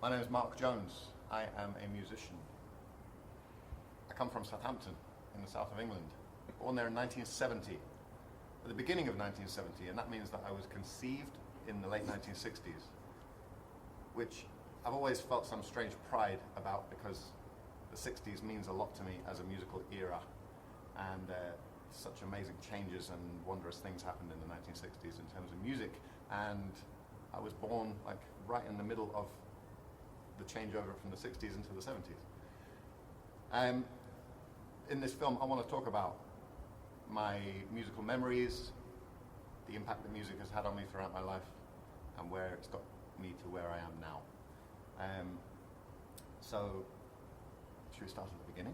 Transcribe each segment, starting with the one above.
My name is Mark Jones. I am a musician. I come from Southampton in the south of England. Born there in 1970, at the beginning of 1970, and that means that I was conceived in the late 1960s, which I've always felt some strange pride about because the 60s means a lot to me as a musical era, and such amazing changes and wondrous things happened in the 1960s in terms of music, and I was born like right in the middle of the changeover from the 60s into the 70s. In this film, I want to talk about my musical memories, the impact that music has had on me throughout my life, and where it's got me to where I am now. So, should we start at the beginning?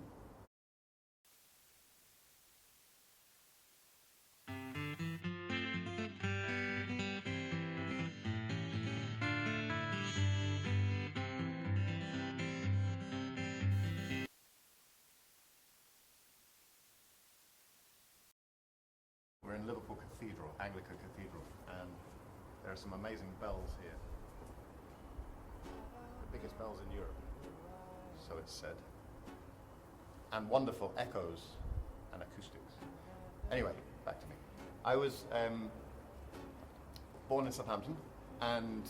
We're in Liverpool Cathedral, Anglican Cathedral, and there are some amazing bells here. The biggest bells in Europe, so it's said. And wonderful echoes and acoustics. Anyway, back to me. I was born in Southampton, and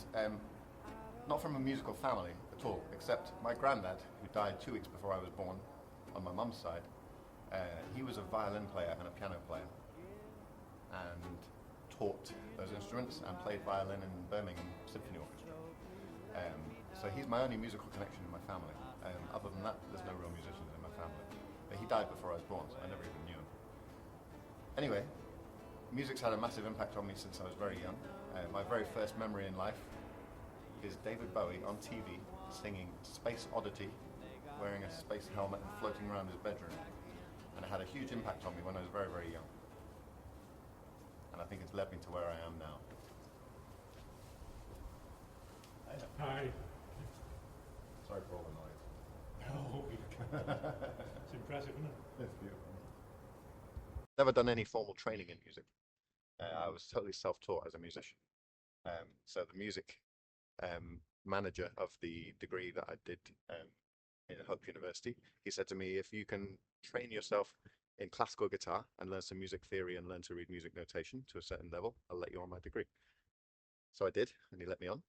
not from a musical family at all, except my granddad, who died 2 weeks before I was born, on my mum's side. He was a violin player and a piano player, and taught those instruments and played violin in Birmingham Symphony Orchestra. So he's my only musical connection in my family. Other than that, there's no real musicians in my family. But he died before I was born, so I never even knew him. Anyway, music's had a massive impact on me since I was very young. My very first memory in life is David Bowie on TV singing Space Oddity, wearing a space helmet and floating around his bedroom. And it had a huge impact on me when I was very, very young. And I think it's led me to where I am now. Hi. Sorry for all the noise. Oh, it's impressive, isn't it? It's beautiful. Never done any formal training in music. I was totally self-taught as a musician. So the music manager of the degree that I did in Hope University, he said to me, if you can train yourself in classical guitar and learn some music theory and learn to read music notation to a certain level, I'll let you on my degree. So I did, and he let me on.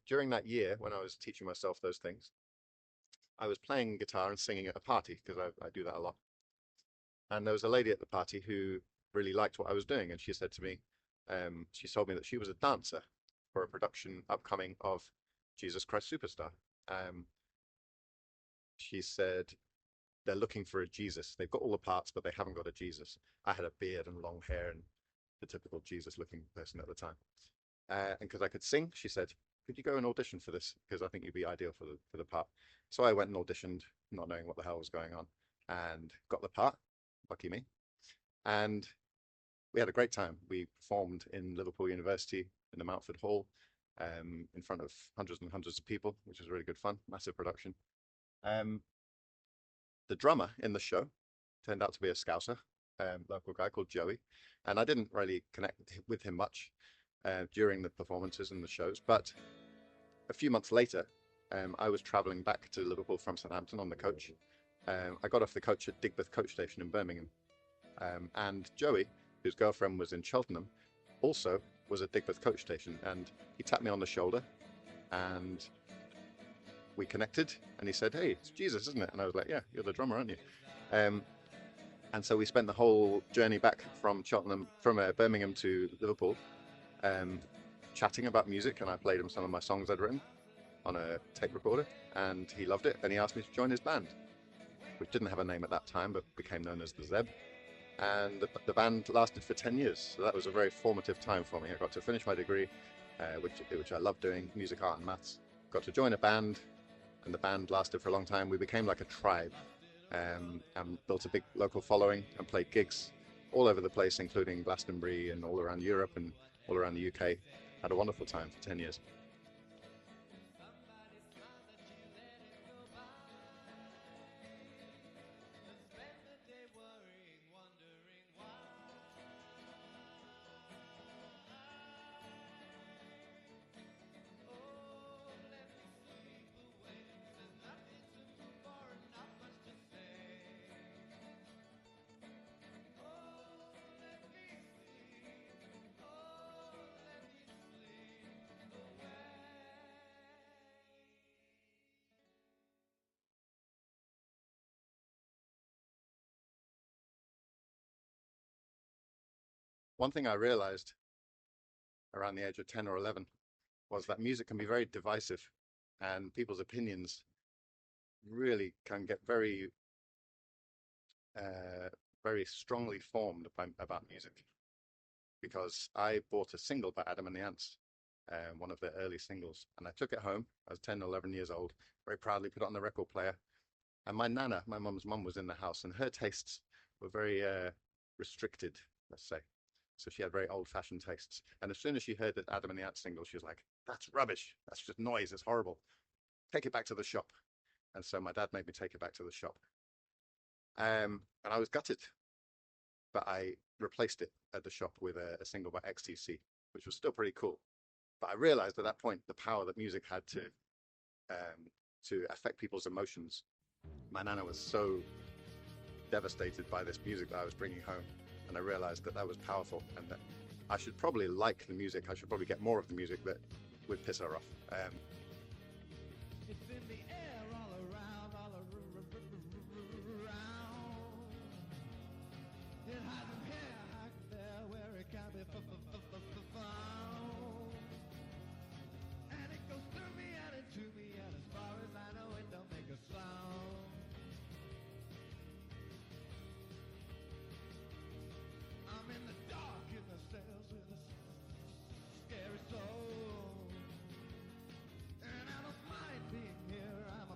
During that year, when I was teaching myself those things, I was playing guitar and singing at a party, because I do that a lot. And there was a lady at the party who really liked what I was doing, and she said to me, she told me that she was a dancer for a production upcoming of Jesus Christ Superstar. She said, they're looking for a Jesus. They've got all the parts, but they haven't got a Jesus. I had a beard and long hair and the typical Jesus-looking person at the time. And because I could sing, she said, could you go and audition for this? Because I think you'd be ideal for the part. So I went and auditioned, not knowing what the hell was going on, and got the part, lucky me. And we had a great time. We performed in Liverpool University in the Mountford Hall in front of hundreds and hundreds of people, which was really good fun, massive production. The drummer in the show turned out to be a Scouser, local guy called Joey, and I didn't really connect with him much during the performances and the shows, but a few months later, I was travelling back to Liverpool from Southampton on the coach. I got off the coach at Digbeth coach station in Birmingham, and Joey, whose girlfriend was in Cheltenham, also was at Digbeth coach station, and he tapped me on the shoulder, and we connected, and he said, hey, it's Jesus, isn't it? And I was like, yeah, you're the drummer, aren't you? And so we spent the whole journey back from Birmingham to Liverpool chatting about music, and I played him some of my songs I'd written on a tape recorder, and he loved it, and he asked me to join his band, which didn't have a name at that time, but became known as the Zeb. And the band lasted for 10 years, so that was a very formative time for me. I got to finish my degree, which I love doing, music, art and maths. Got to join a band, and the band lasted for a long time. We became like a tribe, and built a big local following and played gigs all over the place, including Glastonbury and all around Europe and all around the UK. Had a wonderful time for 10 years. One thing I realized around the age of 10 or 11 was that music can be very divisive, and people's opinions really can get very strongly formed about music. Because I bought a single by Adam and the Ants, one of their early singles, and I took it home. I was 10, 11 years old, very proudly put it on the record player. And my nana, my mum's mum, was in the house, and her tastes were very restricted, let's say. So she had very old-fashioned tastes. And as soon as she heard that Adam and the Ants single, she was like, "That's rubbish. That's just noise. It's horrible. Take it back to the shop." And so my dad made me take it back to the shop. And I was gutted, but I replaced it at the shop with a single by XTC, which was still pretty cool. But I realized at that point the power that music had to affect people's emotions. My nana was so devastated by this music that I was bringing home, and I realized that that was powerful, and that I should probably like the music. I should probably get more of the music that would piss her off. It's in the air all around, all around. It hasn't here, there, where it can be found. And it goes through me and into me, and as far as I know, it don't make a sound. I'm in the dark in the cells with a scary soul. And I don't mind being here, I'm a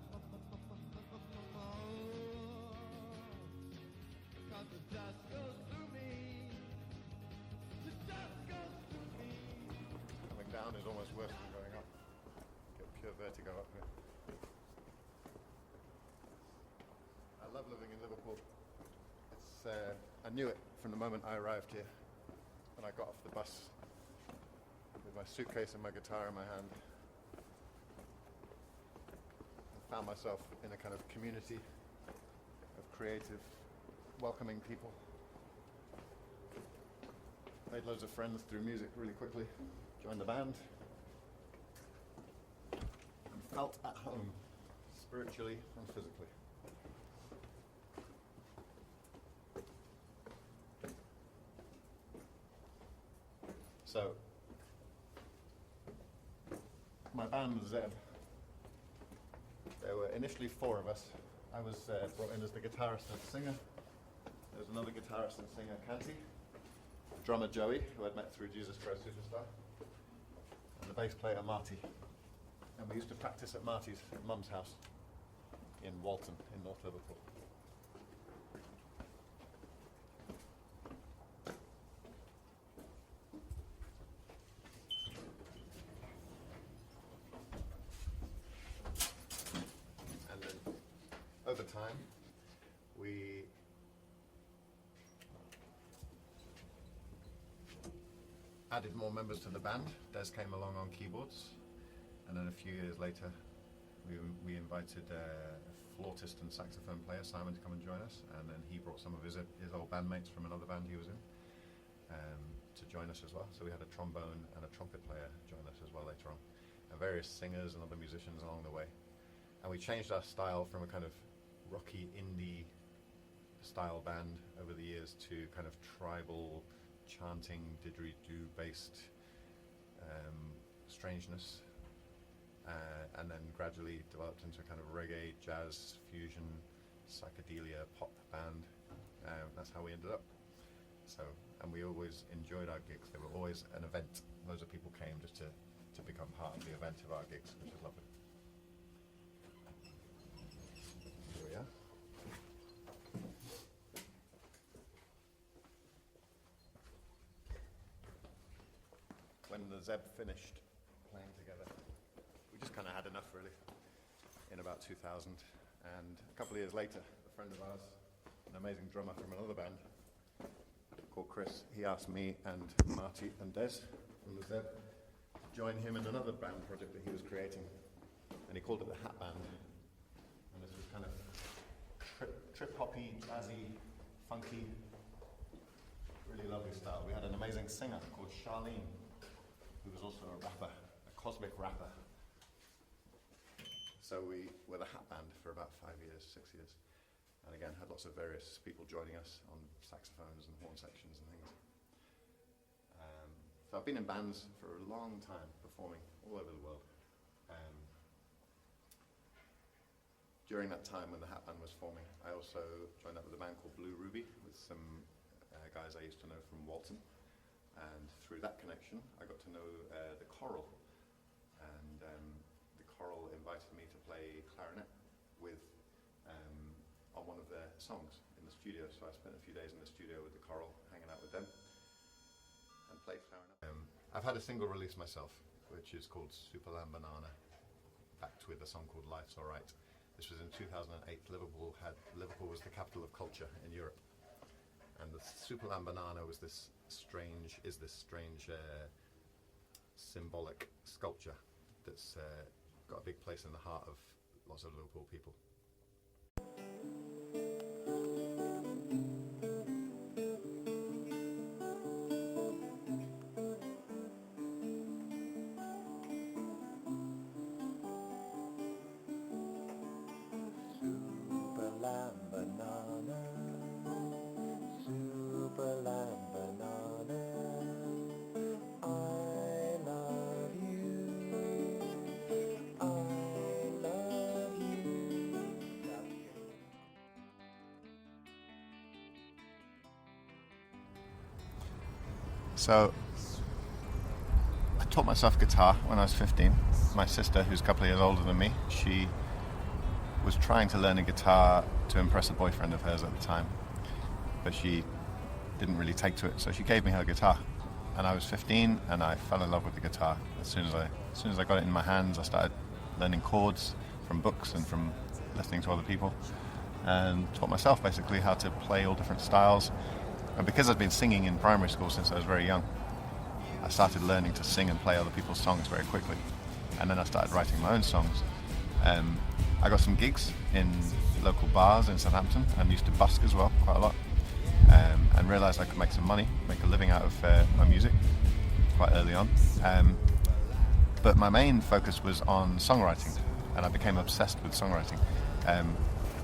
because the dust goes through me. The dust goes through me. Coming down is almost worse than going up. Get pure vertigo up here. I love living in Liverpool. I knew it from the moment I arrived here. When I got off the bus with my suitcase and my guitar in my hand, I found myself in a kind of community of creative, welcoming people. Made loads of friends through music really quickly. Joined the band. And felt at home, spiritually and physically. So, my band was Zeb. There were initially 4 of us. I was brought in as the guitarist and singer. There was another guitarist and singer, Canty. Drummer Joey, who I'd met through Jesus Christ Superstar. And the bass player, Marty. And we used to practice at Marty's, at Mum's house, in Walton, in North Liverpool. Over time, we added more members to the band. Des came along on keyboards, and then a few years later, we invited a flautist and saxophone player, Simon, to come and join us, and then he brought some of his old bandmates from another band he was in to join us as well. So we had a trombone and a trumpet player join us as well later on, and various singers and other musicians along the way. And we changed our style from a kind of rocky indie style band over the years to kind of tribal chanting didgeridoo based strangeness, and then gradually developed into a kind of reggae, jazz, fusion, psychedelia, pop band. That's how we ended up. So, and we always enjoyed our gigs. They were always an event. Loads of people came just to become part of the event of our gigs, which is lovely. Here we are. When the Zeb finished playing together, we just kind of had enough, really, in about 2000. And a couple of years later, a friend of ours, an amazing drummer from another band called Chris, he asked me and Marty and Des from the Zeb to join him in another band project that he was creating. And he called it the Hat Band. And this was kind of trip-hoppy, jazzy, funky, really lovely style. We had an amazing singer called Charlene, who was also a rapper, a cosmic rapper. So we were the Hat Band for about 5 years, 6 years. And again, had lots of various people joining us on saxophones and horn sections and things. So I've been in bands for a long time, performing all over the world. During that time when the Hat Band was forming, I also joined up with a band called Blue Ruby with some guys I used to know from Walton. And through that connection, I got to know the Coral. And the Coral invited me to play clarinet with on one of their songs in the studio. So I spent a few days in the studio with the Coral, hanging out with them, and played clarinet. I've had a single release myself, which is called Superlambanana, backed with a song called Life's Alright. This was in 2008. Liverpool was the capital of culture in Europe, and the Superlambanana was this strange symbolic sculpture that's got a big place in the heart of lots of Liverpool people. So, I taught myself guitar when I was 15. My sister, who's a couple of years older than me, she was trying to learn a guitar to impress a boyfriend of hers at the time, but she didn't really take to it, so she gave me her guitar. And I was 15, and I fell in love with the guitar. As soon as I got it in my hands, I started learning chords from books and from listening to other people, and taught myself basically how to play all different styles. And because I'd been singing in primary school since I was very young, I started learning to sing and play other people's songs very quickly. And then I started writing my own songs. I got some gigs in local bars in Southampton and used to busk as well, quite a lot. And realised I could make some money, make a living out of my music quite early on. But my main focus was on songwriting, and I became obsessed with songwriting.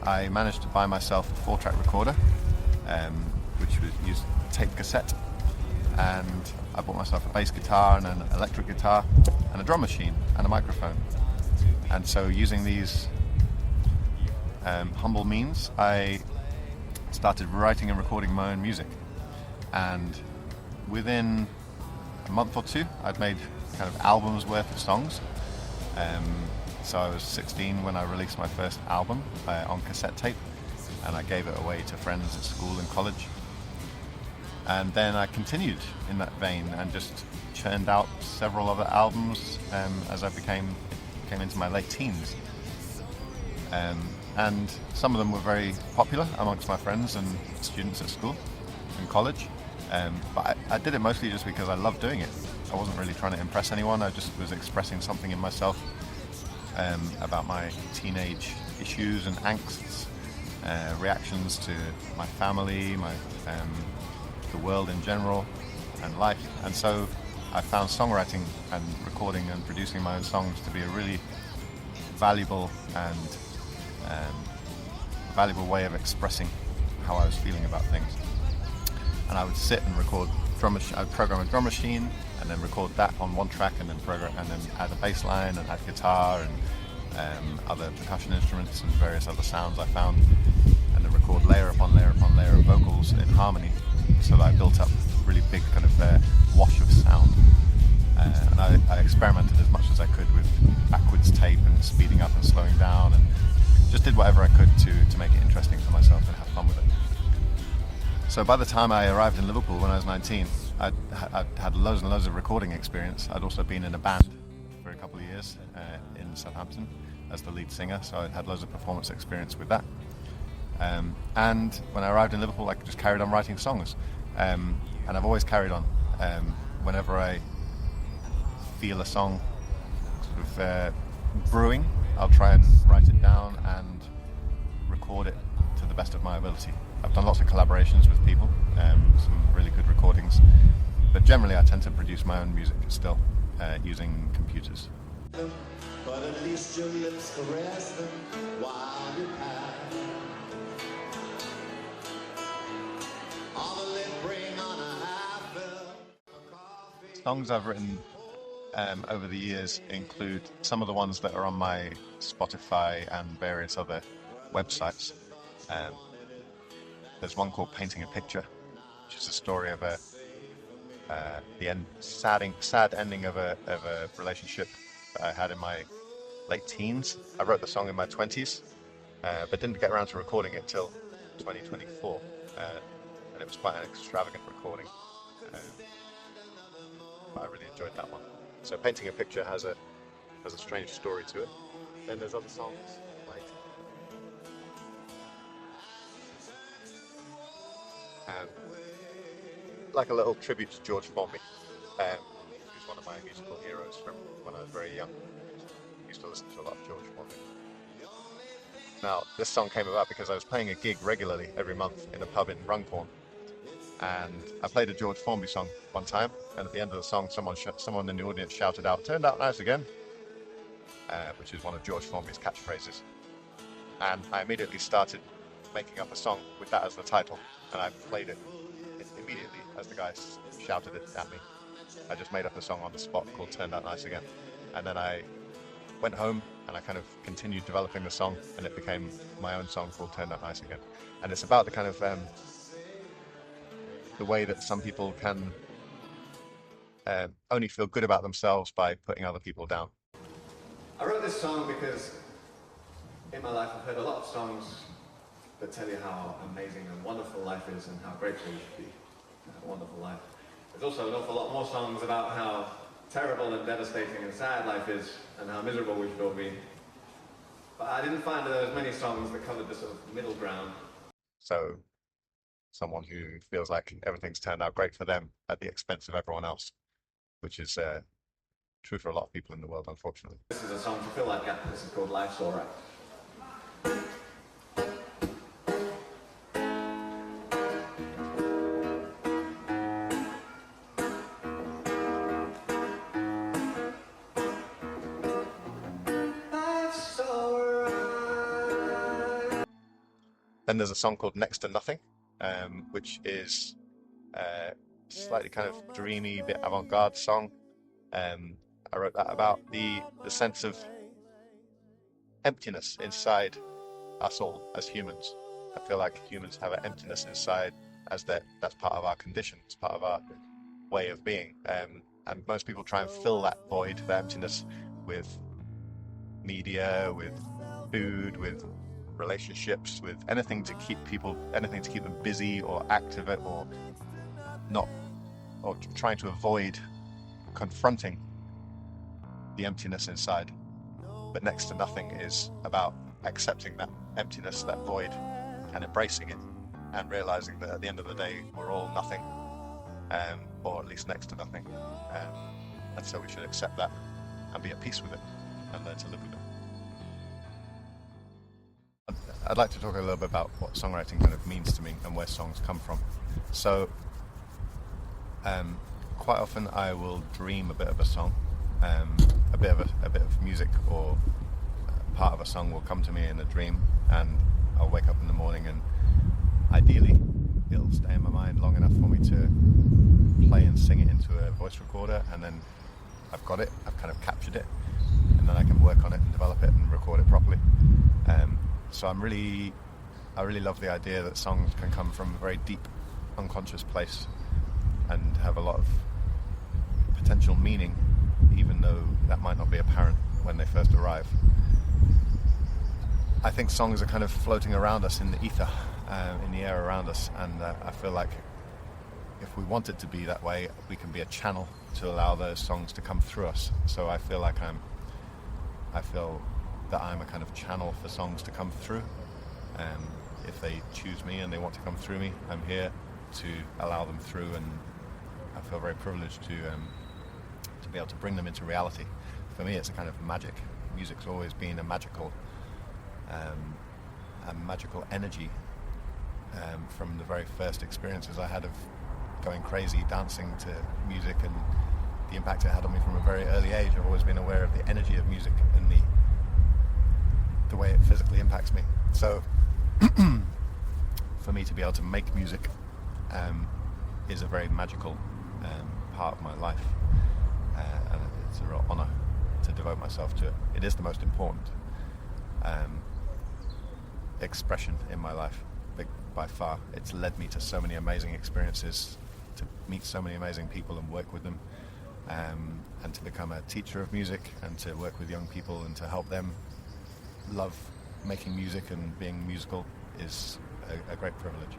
I managed to buy myself a 4-track recorder, which used tape cassette, and I bought myself a bass guitar and an electric guitar and a drum machine and a microphone. And so using these humble means, I started writing and recording my own music. And within a month or two, I'd made kind of albums worth of songs. So I was 16 when I released my first album on cassette tape, and I gave it away to friends at school and college. And then I continued in that vein and just churned out several other albums as I came into my late teens. And some of them were very popular amongst my friends and students at school and college. But I did it mostly just because I loved doing it. I wasn't really trying to impress anyone. I just was expressing something in myself about my teenage issues and angsts, reactions to my family, the world in general, and life. And so I found songwriting and recording and producing my own songs to be a really valuable and valuable way of expressing how I was feeling about things. And I would sit and record I'd program a drum machine and then record that on one track, and then add a bass line and add guitar and other percussion instruments and various other sounds I found, and then record layer upon layer upon layer of vocals in harmony, so that I built up a really big kind of wash of sound. And I experimented as much as I could with backwards tape and speeding up and slowing down, and just did whatever I could to make it interesting for myself and have fun with it. So by the time I arrived in Liverpool when I was 19, I'd had loads and loads of recording experience. I'd also been in a band for a couple of years in Southampton as the lead singer, so I'd had loads of performance experience with that. And when I arrived in Liverpool, I just carried on writing songs. And I've always carried on. Whenever I feel a song sort of brewing, I'll try and write it down and record it to the best of my ability. I've done lots of collaborations with people, some really good recordings, but generally I tend to produce my own music still, using computers. But at least your lips caress them while you pass. On the lip ring on a half-fill of coffee. songs I've written over the years include some of the ones that are on my Spotify and various other websites. There's one called Painting a Picture, which is a story of sad ending of a relationship that I had in my late teens. I wrote the song in my 20s, but didn't get around to recording it till 2024, and it was quite an extravagant recording. But I really enjoyed that one. So Painting a Picture has a strange story to it. Then there's other songs like a little tribute to George Formby, who's one of my musical heroes from when I was very young. I used to listen to a lot of George Formby. Now, this song came about because I was playing a gig regularly every month in a pub in Runcorn, and I played a George Formby song one time, and at the end of the song, someone in the audience shouted out, "Turned out nice again," which is one of George Formby's catchphrases. And I immediately started making up a song with that as the title, and I played it immediately as the guys shouted it at me. I just made up a song on the spot called "Turned Out Nice Again," and then I went home and I kind of continued developing the song, and it became my own song called "Turned Out Nice Again." And it's about the kind of the way that some people can only feel good about themselves by putting other people down. I wrote this song because in my life I've heard a lot of songs that tell you how amazing and wonderful life is and how grateful you should be to have a wonderful life. There's also an awful lot more songs about how terrible and devastating and sad life is and how miserable we should all be. But I didn't find there was many songs that covered the sort of middle ground. So someone who feels like everything's turned out great for them at the expense of everyone else, which is true for a lot of people in the world, unfortunately. This is a song to fill that gap. This is called Life's Alright. Then there's a song called Next to Nothing, which is slightly kind of dreamy, bit avant-garde song. I wrote that about the sense of emptiness inside us all as humans. I feel like humans have an emptiness inside, as that's part of our condition, it's part of our way of being. And most people try and fill that void, that emptiness, with media, with food, with relationships, with anything to keep them busy or active or not, or trying to avoid confronting the emptiness inside. But Next to Nothing is about accepting that emptiness, that void, and embracing it, and realizing that at the end of the day we're all nothing, or at least next to nothing, and so we should accept that and be at peace with it and learn to live with it. I'd like to talk a little bit about what songwriting kind of means to me and where songs come from. So quite often I will dream a bit of a song, a bit of music or part of a song will come to me in a dream, and I'll wake up in the morning and ideally it'll stay in my mind long enough for me to play and sing it into a voice recorder, and then I've got it, I've kind of captured it, and then I can work on it and develop it and record it properly. So I really love the idea that songs can come from a very deep, unconscious place and have a lot of potential meaning, even though that might not be apparent when they first arrive. I think songs are kind of floating around us in the ether, in the air around us, and I feel like if we want it to be that way, we can be a channel to allow those songs to come through us. So I feel like that I'm a kind of channel for songs to come through. If they choose me and they want to come through me, I'm here to allow them through, and I feel very privileged to be able to bring them into reality. For me, it's a kind of magic. Music's always been a magical energy, from the very first experiences I had of going crazy dancing to music and the impact it had on me from a very early age. I've always been aware of the energy of music and the way it physically impacts me. So for me to be able to make music is a very magical part of my life, and it's a real honour to devote myself to it. It is the most important expression in my life, by far. It's led me to so many amazing experiences, to meet so many amazing people and work with them, and to become a teacher of music and to work with young people and to help them love making music and being musical is a great privilege.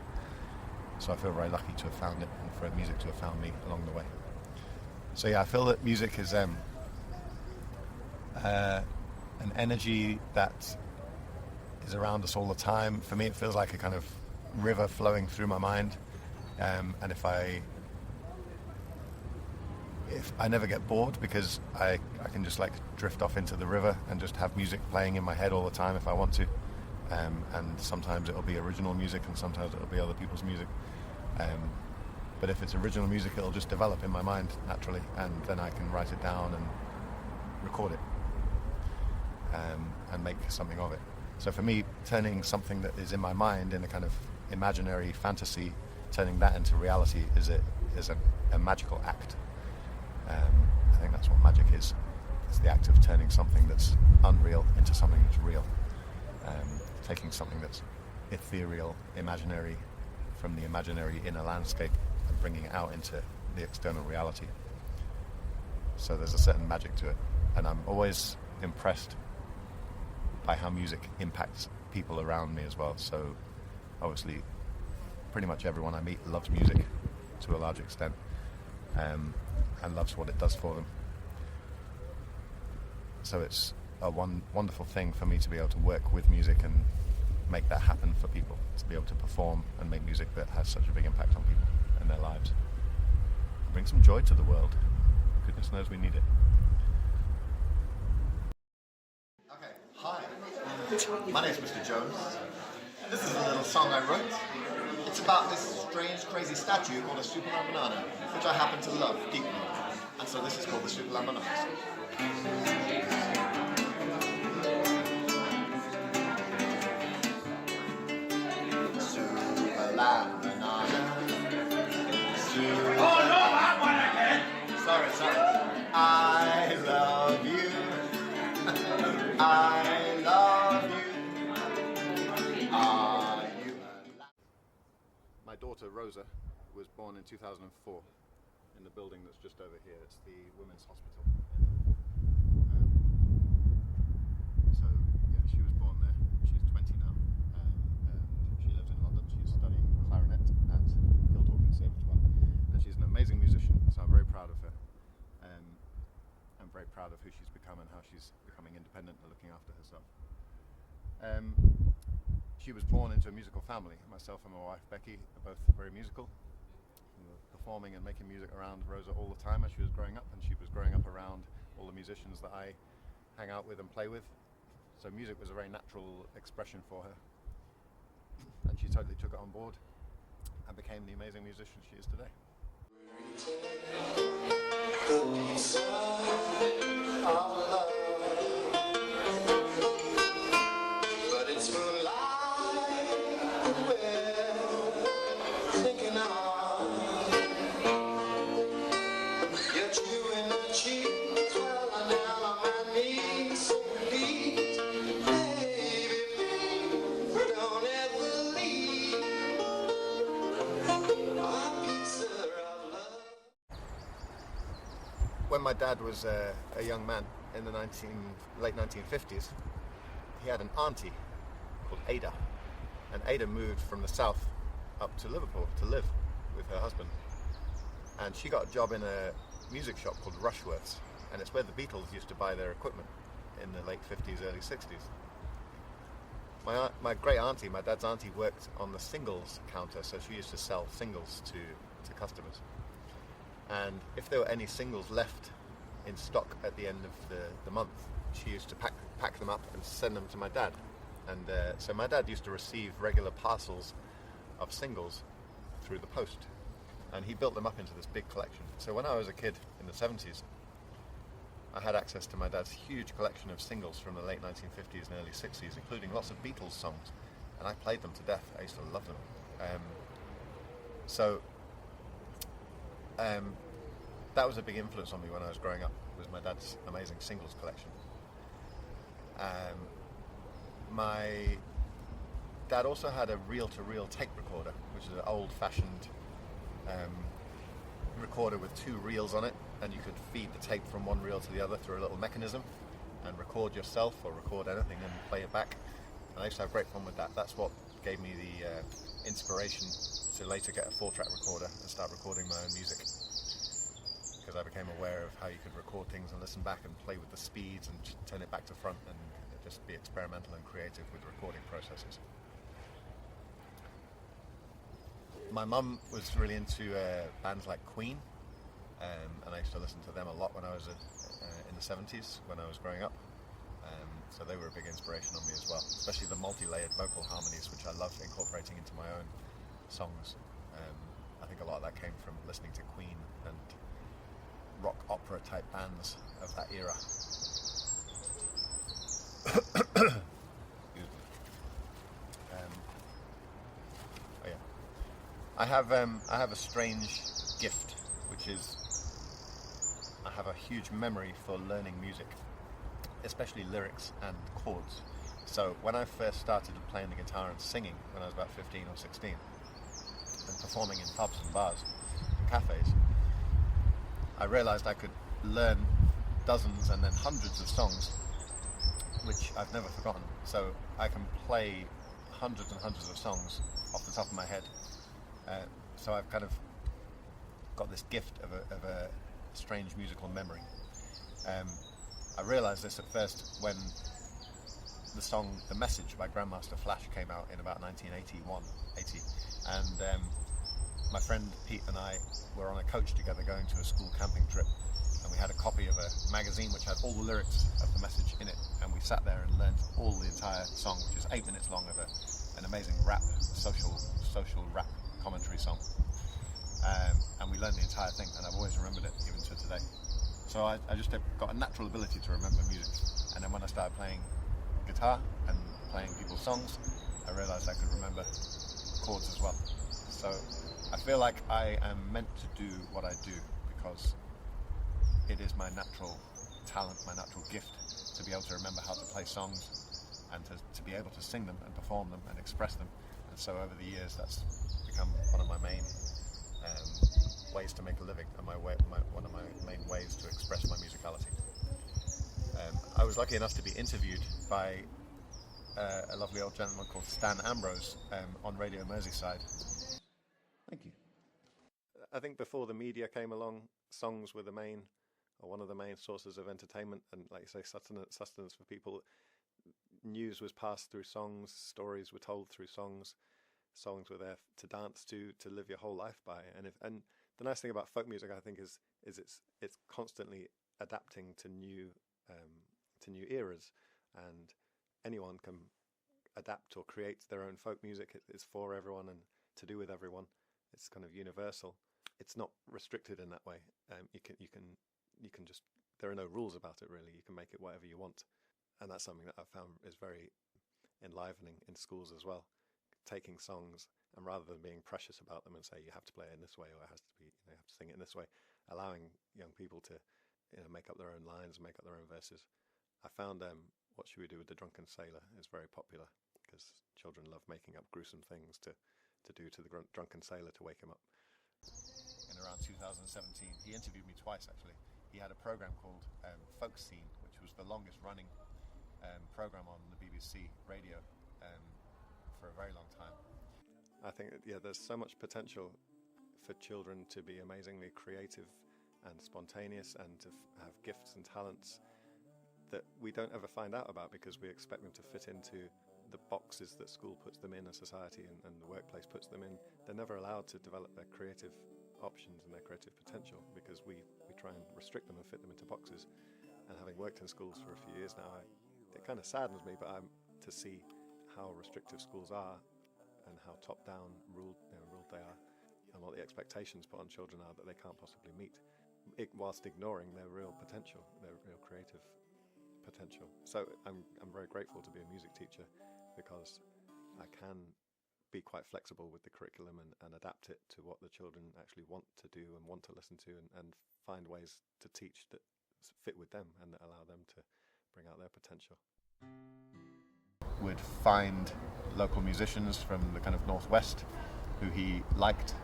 So I feel very lucky to have found it and for music to have found me along the way. So yeah, I feel that music is an energy that is around us all the time. For me, it feels like a kind of river flowing through my mind, and if I never get bored, because I can just like drift off into the river and just have music playing in my head all the time if I want to, and sometimes it'll be original music and sometimes it'll be other people's music, but if it's original music, it'll just develop in my mind naturally, and then I can write it down and record it, and make something of it. So for me, turning something that is in my mind in a kind of imaginary fantasy, turning that into reality is a magical act. I think that's what magic is. It's the act of turning something that's unreal into something that's real. Taking something that's ethereal, imaginary, from the imaginary inner landscape and bringing it out into the external reality. So there's a certain magic to it. And I'm always impressed by how music impacts people around me as well. So obviously, pretty much everyone I meet loves music to a large extent, and loves what it does for them. So it's a wonderful thing for me to be able to work with music and make that happen for people, to be able to perform and make music that has such a big impact on people and their lives. Bring some joy to the world. Goodness knows we need it. Okay, hi. My name's Mr. Jones. This is a little song I wrote. It's about this strange, crazy statue called a Superlambanana, which I happen to love deeply. And so this is called the Superlambanana song. I love you. I love you. Are you alive? My daughter Rosa was born in 2004 in the building that's just over here. It's the Women's Hospital. So yeah, she was born there. She's 20 now, and she lives in London. She's studying clarinet at Guildhall Conservatoire, and she's an amazing musician. So I'm very proud of her. I'm very proud of who she's become and how she's becoming independent and looking after herself. She was born into a musical family. Myself and my wife Becky are both very musical. We were performing and making music around Rosa all the time as she was growing up, and she was growing up around all the musicians that I hang out with and play with. So music was a very natural expression for her, and she totally took it on board and became the amazing musician she is today. But it's moonlight we're thinking of. You're chewing the cheeks while I kneel on my knees. So please, baby, please, don't ever leave. My pizza of love. When my dad was a young man in the late 1950s, he had an auntie called Ada, and Ada moved from the south up to Liverpool to live with her husband, and she got a job in a music shop called Rushworth's, and it's where the Beatles used to buy their equipment in the late 50s, early 60s. My great auntie, my dad's auntie, worked on the singles counter, so she used to sell singles to customers. And if there were any singles left in stock at the end of the month, she used to pack them up and send them to my dad. And so my dad used to receive regular parcels of singles through the post, and he built them up into this big collection. So when I was a kid in the 70s, I had access to my dad's huge collection of singles from the late 1950s and early 60s, including lots of Beatles songs, and I played them to death. I used to love them. that was a big influence on me when I was growing up, was my dad's amazing singles collection. My dad also had a reel-to-reel tape recorder, which is an old-fashioned recorder with 2 reels on it, and you could feed the tape from one reel to the other through a little mechanism and record yourself or record anything and play it back. And I used to have great fun with that. That's what gave me the inspiration to later get a 4-track recorder and start recording my own music, because I became aware of how you could record things and listen back and play with the speeds and turn it back to front and just be experimental and creative with recording processes. My mum was really into bands like Queen, and I used to listen to them a lot when I was in the 70s when I was growing up. So they were a big inspiration on me as well, especially the multi-layered vocal harmonies, which I love incorporating into my own songs. I think a lot of that came from listening to Queen and rock opera type bands of that era. I have a strange gift, which is I have a huge memory for learning music, especially lyrics and chords. So when I first started playing the guitar and singing when I was about 15 or 16 and performing in pubs and bars and cafes, I realized I could learn dozens and then hundreds of songs which I've never forgotten. So I can play hundreds and hundreds of songs off the top of my head. So I've kind of got this gift of a strange musical memory. I realised this at first when the song "The Message" by Grandmaster Flash came out in about 1980, and my friend Pete and I were on a coach together going to a school camping trip, and we had a copy of a magazine which had all the lyrics of The Message in it, and we sat there and learnt all the entire song, which is 8 minutes long, of an amazing rap, social rap commentary song, and we learned the entire thing, and I've always remembered it even to today. So I just got a natural ability to remember music, and then when I started playing guitar and playing people's songs, I realised I could remember chords as well. So I feel like I am meant to do what I do because it is my natural talent, my natural gift to be able to remember how to play songs and to be able to sing them and perform them and express them. And so over the years that's become one of my main ways to make a living and one of my main ways to express my musicality. I was lucky enough to be interviewed by a lovely old gentleman called Stan Ambrose on Radio Merseyside. Thank you. I think before the media came along, songs were one of the main sources of entertainment and, like you say, sustenance for people. News was passed through songs, stories were told through songs. Songs were there to dance to live your whole life by. And the nice thing about folk music, I think, is it's constantly adapting to new eras, and anyone can adapt or create their own folk music. It's for everyone and to do with everyone. It's kind of universal. It's not restricted in that way. You can just, there are no rules about it really. You can make it whatever you want, and that's something that I've found is very enlivening in schools as well. Taking songs and rather than being precious about them and say you have to play it in this way or it has to be, you have to sing it in this way, allowing young people to make up their own lines, make up their own verses. I found What Should We Do with the Drunken Sailor is very popular because children love making up gruesome things to do to the drunken sailor to wake him up. In around 2017, he interviewed me twice actually. He had a program called Folk Scene, which was the longest running program on the BBC radio for a very long time. I think there's so much potential for children to be amazingly creative and spontaneous and to have gifts and talents that we don't ever find out about because we expect them to fit into the boxes that school puts them in, and society and the workplace puts them in. They're never allowed to develop their creative options and their creative potential because we try and restrict them and fit them into boxes. And having worked in schools for a few years now, it kind of saddens me, but to see how restrictive schools are and how top-down ruled they are, and what the expectations put on children are that they can't possibly meet, whilst ignoring their real potential, their real creative potential. So I'm very grateful to be a music teacher because I can be quite flexible with the curriculum and adapt it to what the children actually want to do and want to listen to, and find ways to teach that fit with them and that allow them to bring out their potential. Would find local musicians from the kind of Northwest who he liked,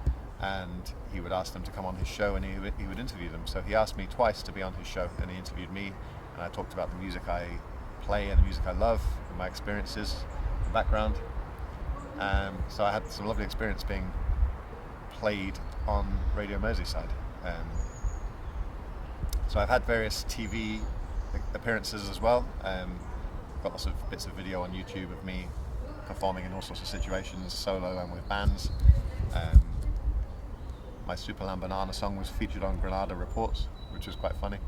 and he would ask them to come on his show, and he would interview them. So he asked me twice to be on his show, and he interviewed me, and I talked about the music I play and the music I love and my experiences, background. So I had some lovely experience being played on Radio Merseyside. So I've had various TV appearances as well. Got lots of bits of video on YouTube of me performing in all sorts of situations, solo and with bands. My Superlambanana song was featured on Granada Reports, which was quite funny.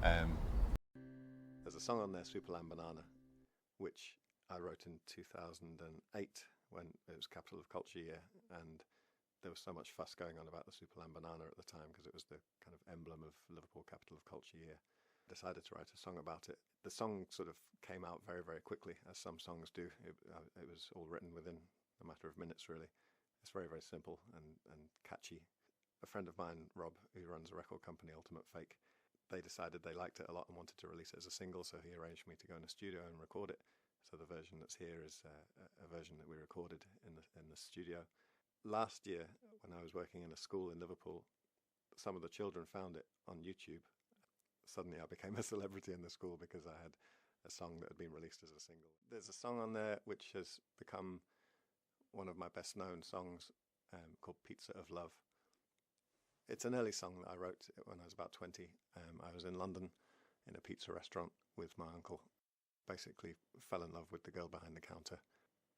There's a song on there, Superlambanana, which I wrote in 2008 when it was Capital of Culture Year, and there was so much fuss going on about the Superlambanana at the time because it was the kind of emblem of Liverpool Capital of Culture Year. I decided to write a song about it. The song sort of came out very, very quickly, as some songs do. It was all written within a matter of minutes, really. It's very, very simple and catchy. A friend of mine, Rob, who runs a record company, Ultimate Fake, they decided they liked it a lot and wanted to release it as a single, so he arranged me to go in a studio and record it. So the version that's here is a version that we recorded in the studio. Last year, when I was working in a school in Liverpool, some of the children found it on YouTube. Suddenly I became a celebrity in the school because I had a song that had been released as a single. There's a song on there which has become one of my best known songs, called Pizza of Love. It's an early song that I wrote when I was about 20. I was in London in a pizza restaurant with my uncle. Basically fell in love with the girl behind the counter.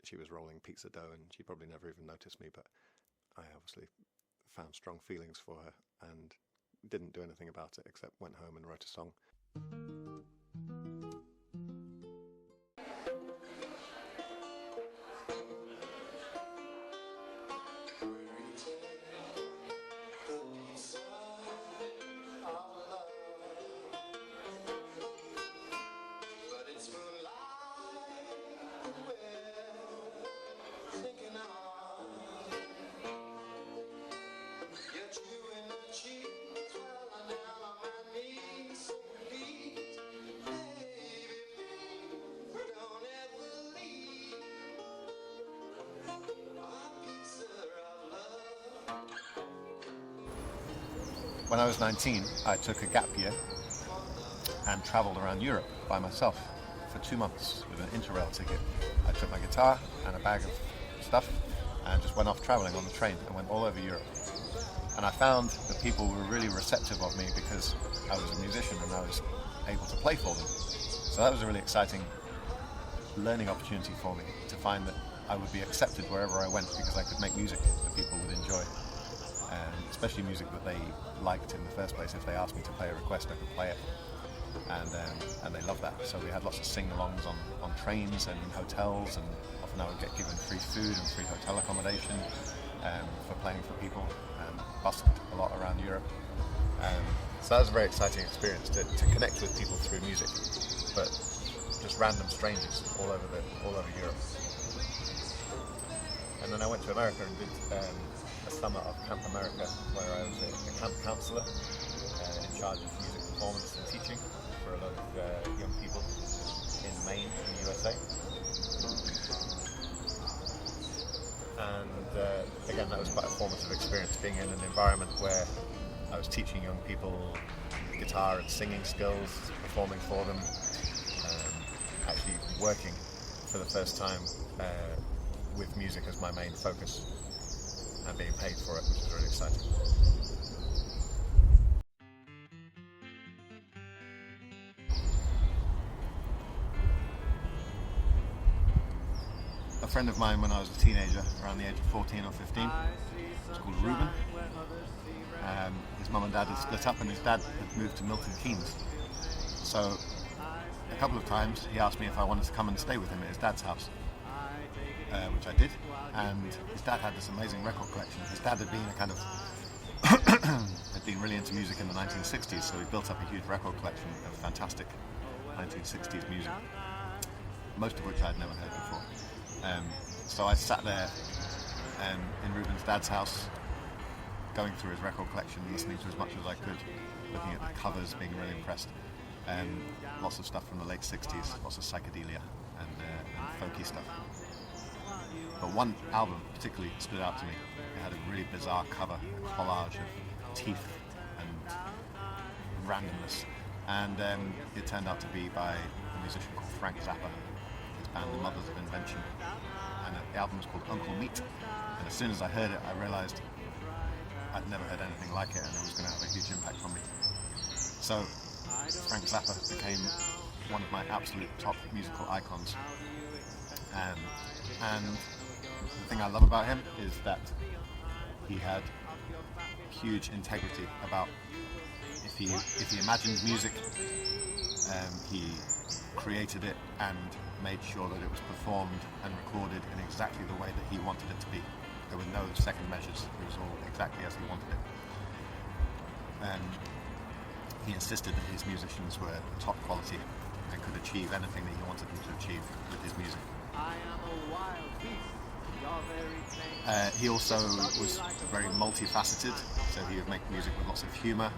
She was rolling pizza dough and she probably never even noticed me, but I obviously found strong feelings for her and didn't do anything about it except went home and wrote a song. When I was 19, I took a gap year and travelled around Europe by myself for 2 months with an Interrail ticket. I took my guitar and a bag of stuff and just went off travelling on the train and went all over Europe. And I found that people were really receptive of me because I was a musician and I was able to play for them. So that was a really exciting learning opportunity for me, to find that I would be accepted wherever I went because I could make music that people would enjoy. Especially music that they liked in the first place. If they asked me to play a request, I could play it, and they loved that. So we had lots of sing-alongs on trains and in hotels, and often I would get given free food and free hotel accommodation for playing for people, and busked a lot around Europe. So that was a very exciting experience to connect with people through music, but just random strangers all over Europe. And then I went to America and did a summer of Camp America, where I was a camp counsellor in charge of music performance and teaching for a lot of young people in Maine, in the USA. And again, that was quite a formative experience, being in an environment where I was teaching young people guitar and singing skills, performing for them, actually working for the first time with music as my main focus, and being paid for it, which is really exciting. A friend of mine when I was a teenager, around the age of 14 or 15, was called Ruben. His mum and dad had split up and his dad had moved to Milton Keynes. So a couple of times he asked me if I wanted to come and stay with him at his dad's house, which I did. And his dad had this amazing record collection. His dad had been a kind of had been really into music in the 1960s, so he built up a huge record collection of fantastic 1960s music, most of which I'd never heard before. So I sat there in Ruben's dad's house, going through his record collection, listening to as much as I could, looking at the covers, being really impressed. Lots of stuff from the late 60s, lots of psychedelia and folky stuff. But one album particularly stood out to me. It had a really bizarre cover, a collage of teeth and randomness. And it turned out to be by a musician called Frank Zappa, his band The Mothers of Invention. And the album was called Uncle Meat. And as soon as I heard it, I realised I'd never heard anything like it, and it was going to have a huge impact on me. So Frank Zappa became one of my absolute top musical icons. And the thing I love about him is that he had huge integrity about if he imagined music, he created it and made sure that it was performed and recorded in exactly the way that he wanted it to be. There were no second measures. It was all exactly as he wanted it. He insisted that his musicians were top quality and could achieve anything that he wanted them to achieve with his music. He also was very multifaceted, so he would make music with lots of humour,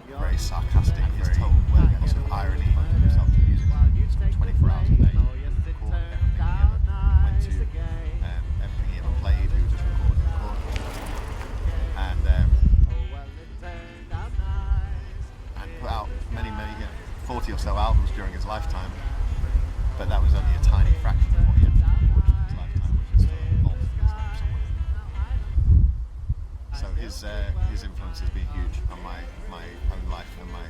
very sarcastic, lots of irony, himself to music 24 hours a day. Record everything he ever went to, everything he ever played, he would just record. And put out many, 40 or so albums during his lifetime, but that was only a tiny fraction of what he had recorded in his lifetime, which is still a vault somewhere. So his influence has been huge on my own life and my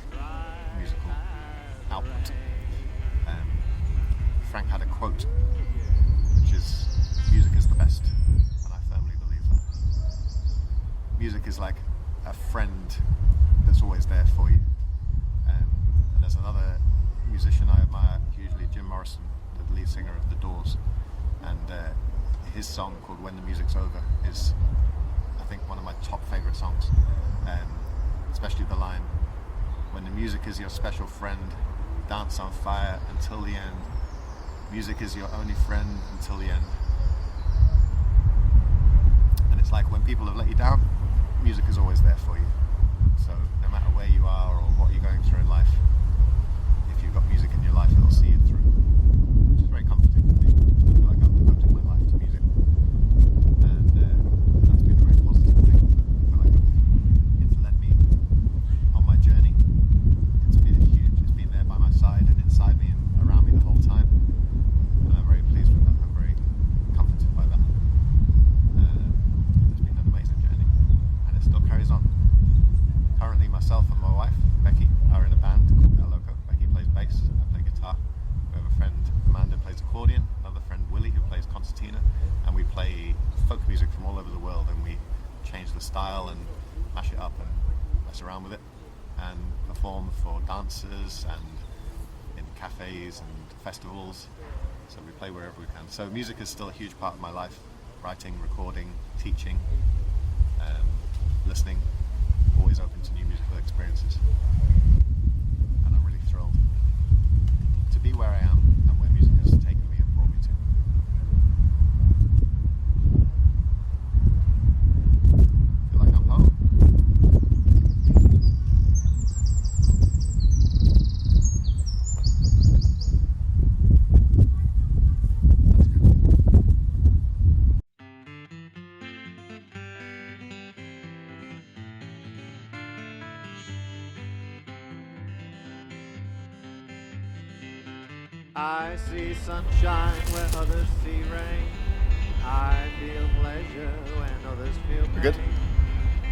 musical output. Frank had a quote, which is, "Music is the best," and I firmly believe that. Music is like a friend that's always there for you. And there's another musician I admire hugely, Jim Morrison, the lead singer of The Doors, and his song called "When the Music's Over" is, I think, one of my top favourite songs, especially the line, "When the music is your special friend, dance on fire until the end. Music is your only friend until the end." And it's like when people have let you down, music is always there for you. So no matter where you are or what you're going through in life, if you've got music in your life, it'll see you through, which is very comforting for me. I feel like I've devoted my life to music, and that's been a very positive thing. I feel like it's led me on my journey. It's been huge. It's been there by my side and inside me and around me the whole time, and I'm very pleased with that. I'm very comforted by that. It's been an amazing journey, and it still carries on. Currently, myself and my wife, Becky, are in a band called El Loco. Becky plays bass, I play guitar. We have a friend, Amanda, who plays accordion, another friend, Willie, who plays concertina, and we play folk music from all over the world, and we change the style and mash it up and mess around with it, and perform for dancers and in cafes and festivals. So we play wherever we can. So music is still a huge part of my life. Writing, recording, teaching, listening, always open to new musical experiences. And I'm really thrilled to be where I am and where music has taken me and brought me to. Feel like I'm home. I see sunshine where others see rain. I feel pleasure when others feel pain. We're good?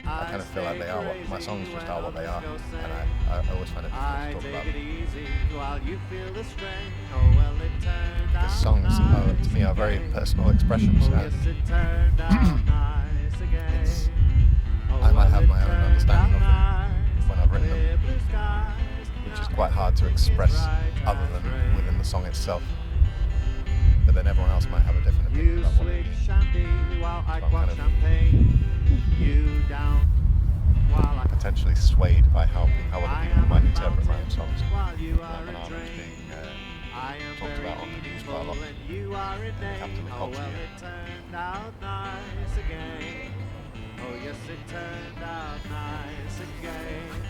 I kind of feel like they are what my songs just are what they are, and I always find it difficult to talk about them. The songs are, to me, are very personal expressions, and I might have my own understanding of them when I've written them, which is quite hard to express other than within the song itself. But then everyone else might have a different opinion about what it means. So I'm kind of potentially swayed by how other people might interpret my own songs. Like Banana is being talked about on the news quite a lot. clarinet. Captain Oh well, Cockney. it turned out nice again. Oh yes, it turned out nice again.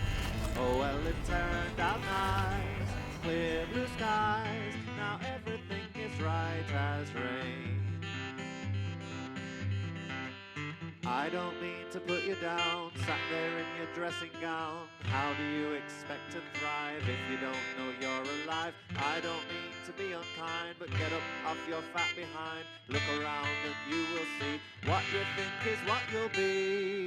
Oh well, it turned out nice. Clear blue skies. Now everything is right as rain. I don't mean to put you down, sat there in your dressing gown. How do you expect to thrive if you don't know you're alive? I don't mean to be unkind, but get up off your fat behind. Look around and you will see what you think is what you'll be.